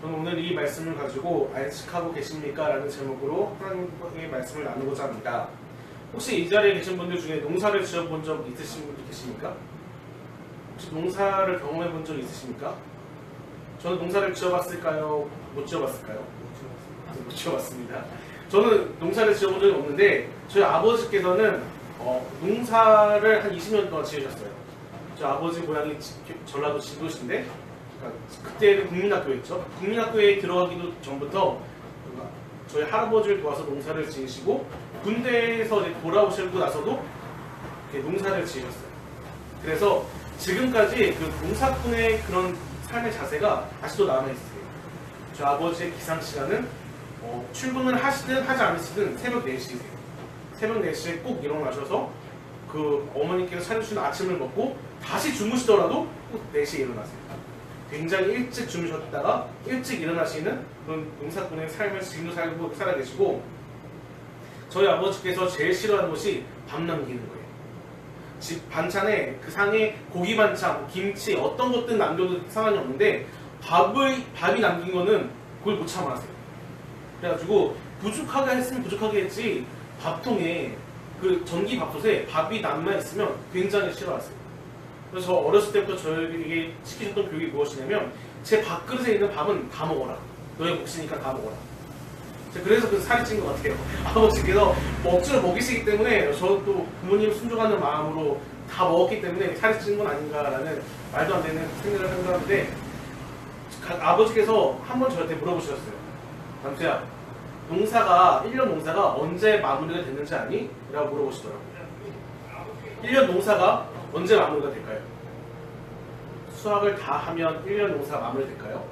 저는 오늘 이 말씀을 가지고 안식하고 계십니까? 라는 제목으로 하나님의 말씀을 나누고자 합니다. 혹시 이 자리에 계신 분들 중에 농사를 지어본 적 있으신 분들 계십니까? 혹시 농사를 경험해 본 적 있으십니까? 저는 농사를 지어봤을까요? 못 지어봤을까요? 못 지어봤습니다. 저는 농사를 지어본 적이 없는데 저희 아버지께서는 농사를 한 20년 동안 지으셨어요. 저희 아버지 고향이 전라도 진도시인데 그때는 국민학교였죠. 국민학교에 들어가기도 전부터 저희 할아버지를 도와서 농사를 지으시고 군대에서 이제 돌아오시고 나서도 농사를 지으셨어요. 그래서 지금까지 그 농사꾼의 그런 삶의 자세가 아직도 남아있어요. 저희 아버지의 기상시간은 출근을 하시든 하지 않으시든 새벽 4시세요. 새벽 4시에 꼭 일어나셔서 그 어머니께서 차려주신 아침을 먹고 다시 주무시더라도 꼭 4시에 일어나세요. 굉장히 일찍 주무셨다가 일찍 일어나시는 그런 농사꾼의 삶을 지금도 살아 계시고, 저희 아버지께서 제일 싫어하는 것이 밥 남기는 거예요. 집 반찬에 그 상에 고기 반찬, 김치 어떤 것든 남겨도 상관이 없는데 밥이 남긴 거는 그걸 못 참아하세요. 그래가지고 부족하게 했으면 부족하게 했지 밥통에 그 전기 밥솥에 밥이 남아 있으면 굉장히 싫어하세요. 그래서 저 어렸을 때부터 저에게 시키셨던 교육이 무엇이냐면 제 밥그릇에 있는 밥은 다 먹어라. 너의 몫이니까 다 먹어라. 그래서 그 살이 찐 것 같아요. 아버지께서 억지로 먹이시기 때문에 저도 또 부모님을 순종하는 마음으로 다 먹었기 때문에 살이 찐 건 아닌가라는 말도 안 되는 생각을 하는데, 아버지께서 한 번 저한테 물어보셨어요. 남수야, 1년 농사가 언제 마무리가 됐는지 아니? 라고 물어보시더라고요. 1년 농사가 언제 마무리가 될까요? 수확을 다 하면 1년 농사가 마무리될까요?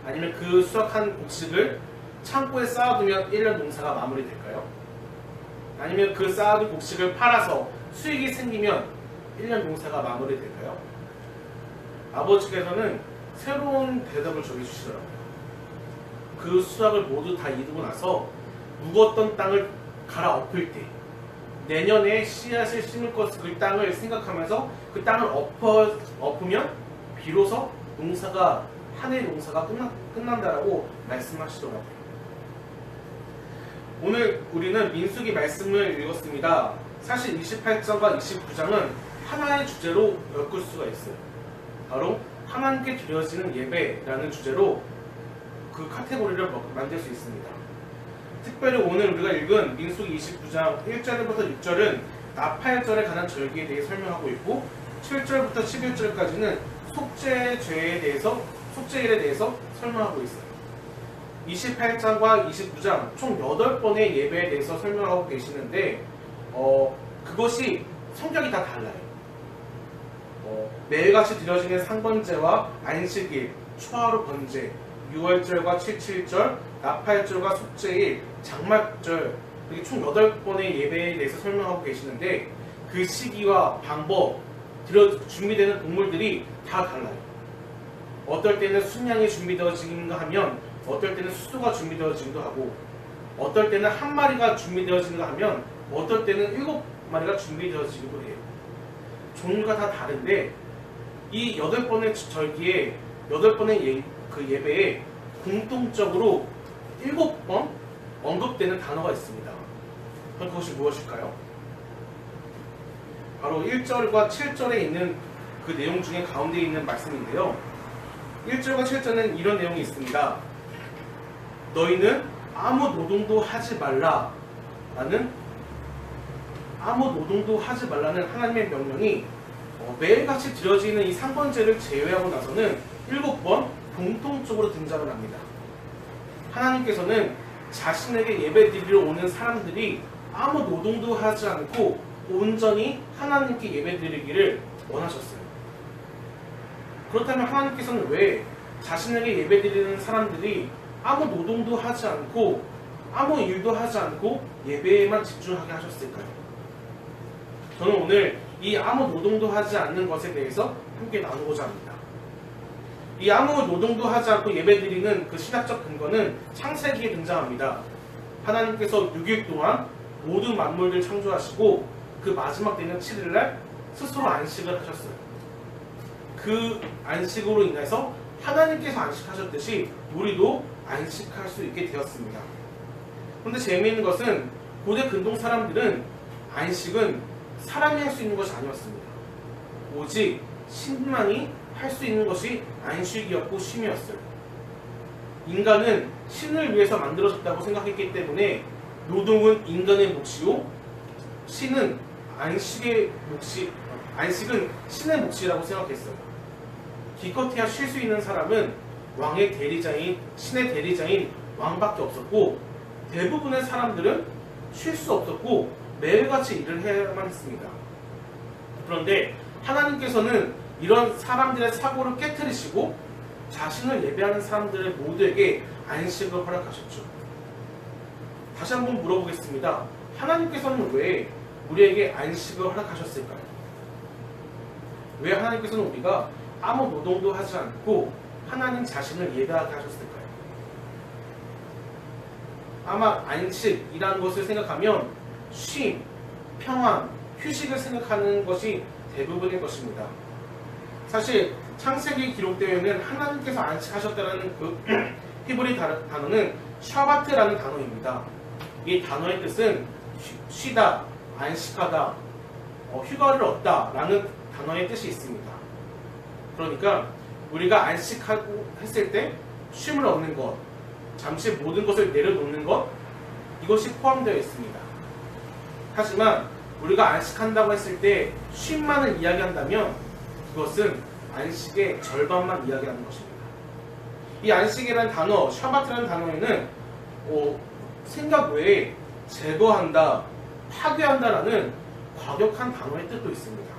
아니면 그 수확한 곡식을 창고에 쌓아두면 1년 농사가 마무리될까요? 아니면 그 쌓아둔 곡식을 팔아서 수익이 생기면 1년 농사가 마무리될까요? 아버지께서는 새로운 대답을 저에게 주시더라고요. 그 수확을 모두 다 이루고 나서 묵었던 땅을 갈아엎을 때, 내년에 씨앗을 심을 것을 그 땅을 생각하면서 그 땅을 엎으면 비로소 한 해의 농사가 끝난다라고 말씀하시더라고요. 오늘 우리는 민수기 말씀을 읽었습니다. 사실 28장과 29장은 하나의 주제로 엮을 수가 있어요. 바로 하나님께 드려지는 예배라는 주제로 그 카테고리를 만들 수 있습니다. 특별히 오늘 우리가 읽은 민수기 29장 1절부터 6절은 나팔절에 관한 절기에 대해 설명하고 있고, 7절부터 11절까지는 속죄일에 대해서 설명하고 있어요. 28장과 29장 총 8번의 예배에 대해서 설명하고 계시는데 그것이 성격이 다 달라요. 매일같이 드려지는 상번제와 안식일, 초하루 번제, 6월절과 7.7절, 나팔절과 속죄일, 장막절, 이렇게 총 8번의 예배에 대해서 설명하고 계시는데 그 시기와 방법, 준비되는 동물들이 다 달라요. 어떨 때는 순양이 준비되어지는가 하면 어떨 때는 수소가 준비되어지기도 하고, 어떨 때는 한 마리가 준비되어지는가 하면 어떨 때는 7마리가 준비되어지기도 해요. 종류가 다 다른데 이 8번의 절기에 8번의 그 예배에 공통적으로 7번 언급되는 단어가 있습니다. 그럼 그것이 무엇일까요? 바로 1절과 7절에 있는 그 내용 중에 가운데 있는 말씀인데요. 1절과 7절은 이런 내용이 있습니다. 너희는 아무 노동도 하지 말라 라는 하나님의 명령이 매일같이 드려지는 이 상번제를 제외하고 나서는 7번 공통적으로 등장을 합니다. 하나님께서는 자신에게 예배드리러 오는 사람들이 아무 노동도 하지 않고 온전히 하나님께 예배드리기를 원하셨어요. 그렇다면 하나님께서는 왜 자신에게 예배드리는 사람들이 아무 노동도 하지 않고 아무 일도 하지 않고 예배에만 집중하게 하셨을까요? 저는 오늘 이 아무 노동도 하지 않는 것에 대해서 함께 나누고자 합니다. 이 아무 노동도 하지 않고 예배드리는 그 신학적 근거는 창세기에 등장합니다. 하나님께서 6일 동안 모든 만물을 창조하시고 그 마지막 되는 7일날 스스로 안식을 하셨어요. 그 안식으로 인해서 하나님께서 안식하셨듯이 우리도 안식할 수 있게 되었습니다. 그런데 재미있는 것은 고대 근동 사람들은 안식은 사람이 할 수 있는 것이 아니었습니다. 오직 신만이 할 수 있는 것이 안식이었고 쉼이었어요. 인간은 신을 위해서 만들어졌다고 생각했기 때문에 노동은 인간의 몫이요 안식은 신의 몫이라고 생각했어요. 기껏해야 쉴 수 있는 사람은 왕의 대리자인 신의 대리자인 왕밖에 없었고 대부분의 사람들은 쉴 수 없었고 매일같이 일을 해야만 했습니다. 그런데 하나님께서는 이런 사람들의 사고를 깨트리시고 자신을 예배하는 사람들의 모두에게 안식을 허락하셨죠. 다시 한번 물어보겠습니다. 하나님께서는 왜 우리에게 안식을 허락하셨을까요? 왜 하나님께서는 우리가 아무 노동도 하지 않고 하나님 자신을 예배하게 하셨을까요? 아마 안식이라는 것을 생각하면 쉼, 평안, 휴식을 생각하는 것이 대부분의 것입니다. 사실 창세기 기록되어 있는 하나님께서 안식하셨다는 그 히브리 단어는 샤바트라는 단어입니다. 이 단어의 뜻은 쉬다, 안식하다, 휴가를 얻다 라는 단어의 뜻이 있습니다. 그러니까 우리가 안식하고 했을 때 쉼을 얻는 것, 잠시 모든 것을 내려놓는 것, 이것이 포함되어 있습니다. 하지만 우리가 안식한다고 했을 때 쉼만을 이야기한다면 그것은 안식의 절반만 이야기하는 것입니다. 이 안식이라는 단어, 샤바트라는 단어에는 생각 외에 제거한다, 파괴한다라는 과격한 단어의 뜻도 있습니다.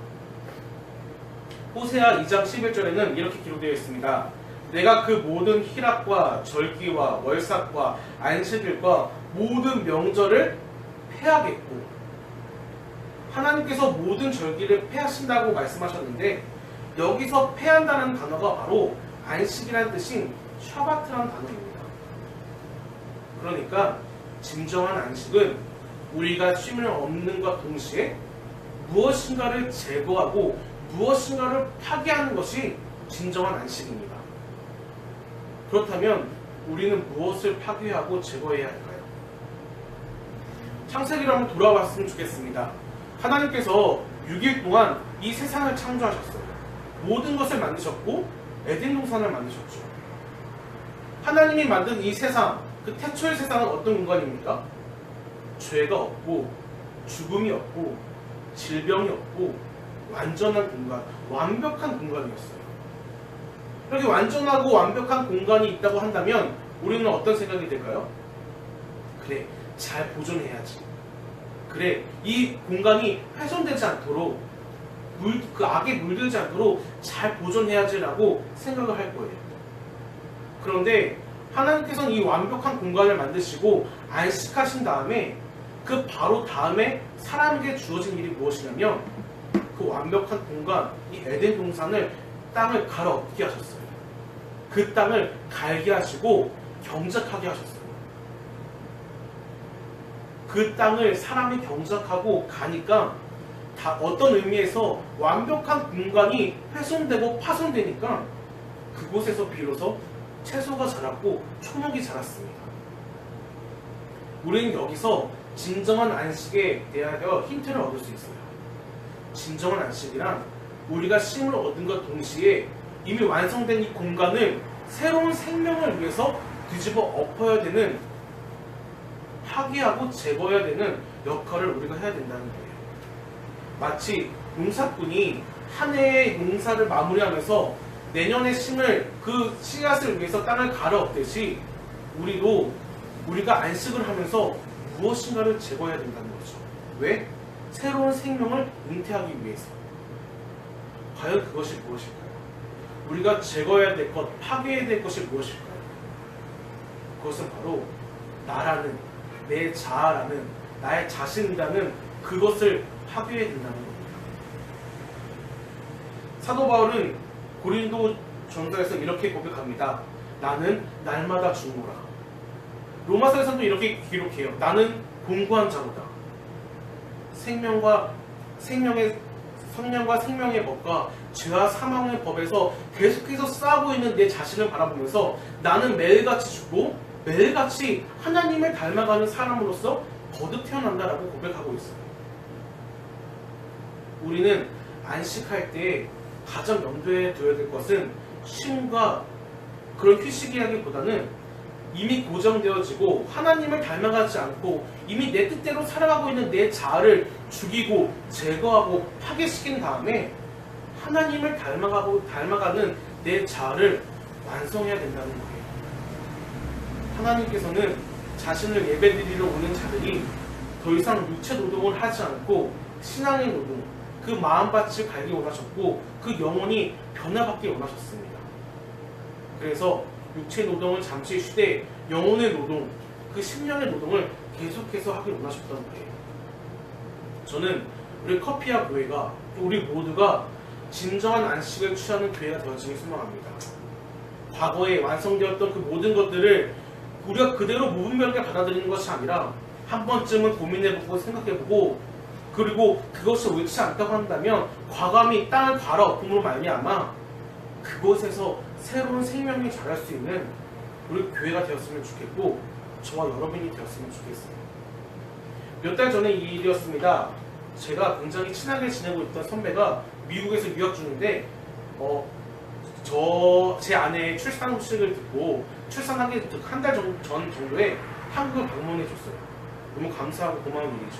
호세아 2장 11절에는 이렇게 기록되어 있습니다. 내가 그 모든 희락과 절기와 월삭과 안식일과 모든 명절을 폐하겠고, 하나님께서 모든 절기를 폐하신다고 말씀하셨는데 여기서 폐한다는 단어가 바로 안식이라는 뜻인 샤바트라는 단어입니다. 그러니까 진정한 안식은 우리가 쉼을 얻는 것과 동시에 무엇인가를 제거하고 무엇인가를 파괴하는 것이 진정한 안식입니다. 그렇다면 우리는 무엇을 파괴하고 제거해야 할까요? 창세기로 한번 돌아왔으면 좋겠습니다. 하나님께서 6일 동안 이 세상을 창조하셨어요. 모든 것을 만드셨고 에덴 동산을 만드셨죠. 하나님이 만든 이 세상, 그 태초의 세상은 어떤 공간입니까? 죄가 없고 죽음이 없고 질병이 없고 완전한 공간, 완벽한 공간이었어요. 이렇게 완전하고 완벽한 공간이 있다고 한다면 우리는 어떤 생각이 들까요? 그래, 잘 보존해야지. 그래, 이 공간이 훼손되지 않도록 그 악에 물들지 않도록 잘 보존해야지라고 생각을 할 거예요. 그런데 하나님께서는 이 완벽한 공간을 만드시고 안식하신 다음에 그 바로 다음에 사람에게 주어진 일이 무엇이냐면 그 완벽한 공간, 이 에덴 동산을 땅을 갈아엎게 하셨어요. 그 땅을 갈게 하시고 경작하게 하셨어요. 그 땅을 사람이 경작하고 가니까 다 어떤 의미에서 완벽한 공간이 훼손되고 파손되니까 그곳에서 비로소 채소가 자랐고 초목이 자랐습니다. 우리는 여기서 진정한 안식에 대하여 힌트를 얻을 수 있어요. 진정한 안식이란 우리가 쉼을 얻은 것 동시에 이미 완성된 이 공간을 새로운 생명을 위해서 뒤집어 엎어야 되는, 파괴하고 제거해야 되는 역할을 우리가 해야 된다는 거예요. 마치 농사꾼이 한 해의 농사를 마무리하면서 내년의 심을, 그 씨앗을 위해서 땅을 갈아엎듯이 우리가 안식을 하면서 무엇인가를 제거해야 된다는 거죠. 왜? 새로운 생명을 잉태하기 위해서. 과연 그것이 무엇일까요? 우리가 제거해야 될 것, 파괴해야 될 것이 무엇일까요? 그것은 바로 나라는, 내 자아라는, 나의 자신이라는 그것을 파괴해야 된다는 겁니다. 사도 바울은 고린도 전서에서 이렇게 고백합니다. 나는 날마다 죽노라. 로마서에서도 이렇게 기록해요. 나는 공고한 자로다. 생명의 성령과 생명의 법과 죄와 사망의 법에서 계속해서 싸우고 있는 내 자신을 바라보면서 나는 매일같이 죽고 매일같이 하나님을 닮아가는 사람으로서 거듭 태어난다라고 고백하고 있어요. 우리는 안식할 때 가장 염두에 둬야 될 것은 쉼과 그런 휴식이라기보다는 이미 고정되어지고 하나님을 닮아가지 않고 이미 내 뜻대로 살아가고 있는 내 자아를 죽이고 제거하고 파괴시킨 다음에 하나님을 닮아가는 내 자아를 완성해야 된다는 거예요. 하나님께서는 자신을 예배드리러 오는 자들이 더 이상 육체 노동을 하지 않고 신앙의 노동, 그 마음밭을 갈기 원하셨고 그 영혼이 변화받기 원하셨습니다. 그래서 육체 노동을 잠시 쉬되 영혼의 노동, 그 심령의 노동을 계속해서 하기 원하셨던 거예요. 저는 우리 커피아 교회가, 우리 모두가 진정한 안식을 취하는 교회가 되어지길 소망합니다. 과거에 완성되었던 그 모든 것들을 우리가 그대로 무분별하게 받아들이는 것이 아니라 한 번쯤은 고민해보고 생각해보고, 그리고 그것이 옳지 않다고 한다면 과감히 땅을 갈아엎음으로 말미암아 그곳에서 새로운 생명이 자랄 수 있는 우리 교회가 되었으면 좋겠고, 저와 여러분이 되었으면 좋겠어요. 몇 달 전에 이 일이었습니다. 제가 굉장히 친하게 지내고 있던 선배가 미국에서 유학 중인데 제 아내의 출산 소식을 듣고 출산하기 한 달 전 정도에 한국을 방문해 줬어요. 너무 감사하고 고마운 일이죠.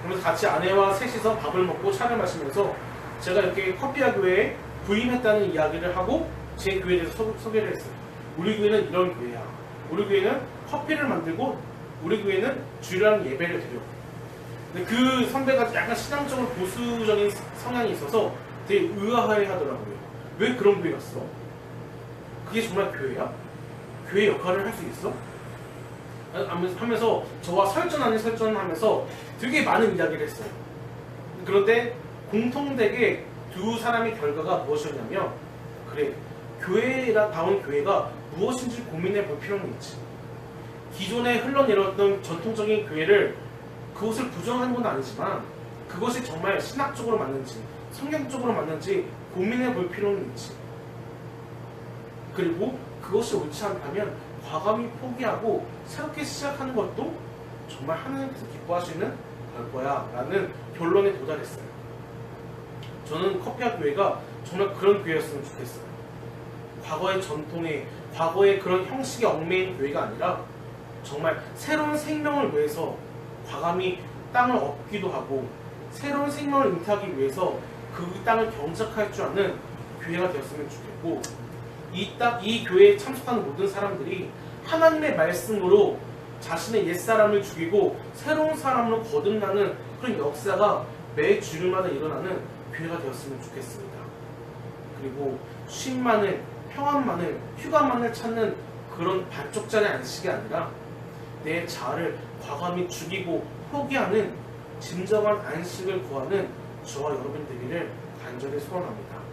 그래서 같이 아내와 셋이서 밥을 먹고 차를 마시면서 제가 이렇게 커피아 교회에 부임했다는 이야기를 하고 제 교회에 대해서 소개를 했어요. 우리 교회는 이런 교회야. 우리 교회는 커피를 만들고 우리 교회는 주일날 예배를 드려. 근데 그 선배가 약간 신앙적으로 보수적인 성향이 있어서 되게 의아해 하더라고요. 왜 그런 교회 갔어? 그게 정말 교회야? 교회 역할을 할 수 있어? 하면서 저와 설전 아닌 설전하면서 되게 많은 이야기를 했어요. 그런데 공통되게 두 사람의 결과가 무엇이었냐면, 그래, 교회다운 교회가 무엇인지 고민해 볼 필요는 있지. 기존에 흘러내려왔던 전통적인 교회를 그것을 부정하는 건 아니지만 그것이 정말 신학적으로 맞는지 성경적으로 맞는지 고민해 볼 필요는 있지. 그리고 그것이 옳지 않다면 과감히 포기하고 새롭게 시작하는 것도 정말 하나님께서 기뻐하시는 걸 거야 라는 결론에 도달했어요. 저는 커피아 교회가 정말 그런 교회였으면 좋겠어요. 과거의 전통에, 과거의 그런 형식에 얽매인 교회가 아니라 정말 새로운 생명을 위해서 과감히 땅을 얻기도 하고 새로운 생명을 잉태하기 위해서 그 땅을 경작할 줄 아는 교회가 되었으면 좋겠고, 이 교회에 참석하는 모든 사람들이 하나님의 말씀으로 자신의 옛사람을 죽이고 새로운 사람으로 거듭나는 그런 역사가 매 주일마다 일어나는 교회가 되었으면 좋겠습니다. 그리고 쉼만을, 평안만을, 휴가만을 찾는 그런 반쪽짜리 안식이 아니라 내 자아를 과감히 죽이고 포기하는 진정한 안식을 구하는 저와 여러분 되기를 간절히 소원합니다.